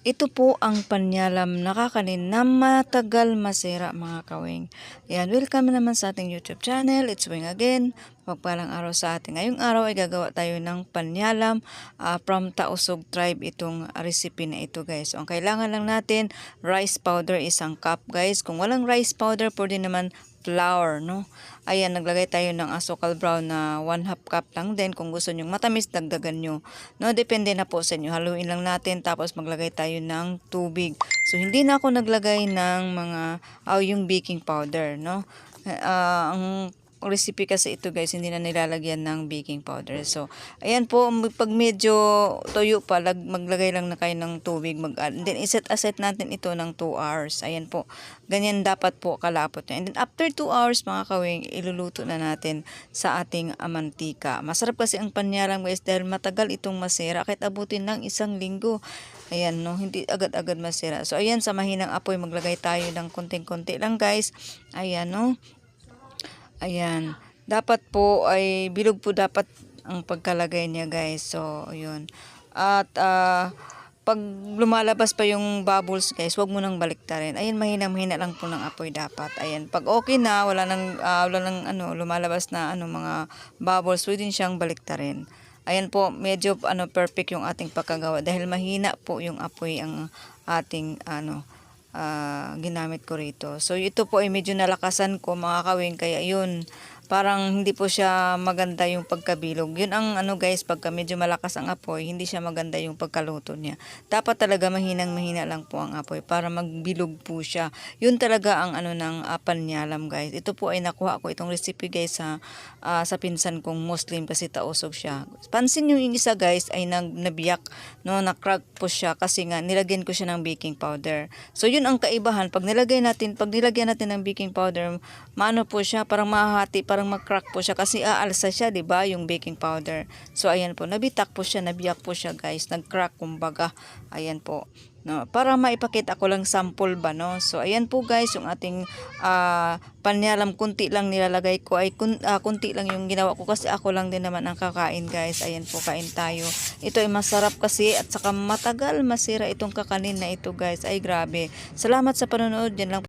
Ito po ang panyalam na kakanin na matagal masira mga kawing. Ayan, welcome naman sa ating YouTube channel. It's Wing again. Pagpalang araw sa ating. Ngayong araw ay gagawa tayo ng panyalam from Tausug tribe itong recipe na ito guys. So, ang kailangan lang natin, rice powder 1 cup guys. Kung walang rice powder, pwede naman flour, no? Ayan, naglagay tayo ng asukal brown na 1/2 cup lang din. Kung gusto nyo matamis, dagdagan nyo. No, depende na po sa inyo. Haluin lang natin tapos maglagay tayo ng tubig. So, hindi na ako naglagay ng mga yung baking powder, no? Ang recipe kasi ito guys, hindi na nilalagyan ng baking powder. So, ayan po, pag medyo tuyo pa, maglagay lang na kayo ng tubig. Then, iset aside natin ito ng 2 hours. Ayan po, ganyan dapat po kalapot niya. And then, after 2 hours mga kawing, iluluto na natin sa ating mantika. Masarap kasi ang panyaram guys dahil matagal itong masira. Kahit abutin ng 1 linggo. Ayan, no, hindi agad-agad masira. So, ayan, sa mahinang apoy, maglagay tayo ng konting-konti lang guys. Ayan, no. Ayan. Dapat po ay bilog po dapat ang pagkalagay niya guys. So, ayun. At pag lumalabas pa yung bubbles guys, wag mo nang baliktarin. Ayan, mahina-mahina lang po ng apoy dapat. Ayan, pag okay na, wala nang lumalabas na mga bubbles, pwede siyang baliktarin. Ayan po, medyo perfect yung ating pagkagawa dahil mahina po yung apoy ang ating ginamit ko rito. So ito po ay medyo nalakasan ko mga kawing, kaya yun parang hindi po siya maganda yung pagkabilog. Yun ang guys, pagka medyo malakas ang apoy, hindi siya maganda yung pagkaluto niya. Dapat talaga mahinang-mahina lang po ang apoy para magbilog po siya. Yun talaga ang ng panyalam guys. Ito po ay nakuha ko itong recipe guys sa pinsan kong Muslim kasi tausog siya. Pansin yung isa guys ay nabiyak, no, na-crack po siya kasi nga nilagyan ko siya ng baking powder. So yun ang kaibahan, pag nilagyan natin ng baking powder, maano po siya, parang mahahati, parang mag-crack po siya kasi aalsa siya, 'di ba, yung baking powder. So ayan po, nabitak po siya, nabiyak po siya guys, nag-crack kumbaga. Ayan po. No, para maipakita ko lang sample ba, no. So ayan po guys, yung ating panyalam, kunti lang nilalagay ko, ay kunti lang yung ginawa ko kasi ako lang din naman ang kakain guys. Ayan po, kain tayo. Ito ay masarap kasi at saka matagal masira itong kakanin na ito guys. Ay grabe. Salamat sa panonood. Yan lang.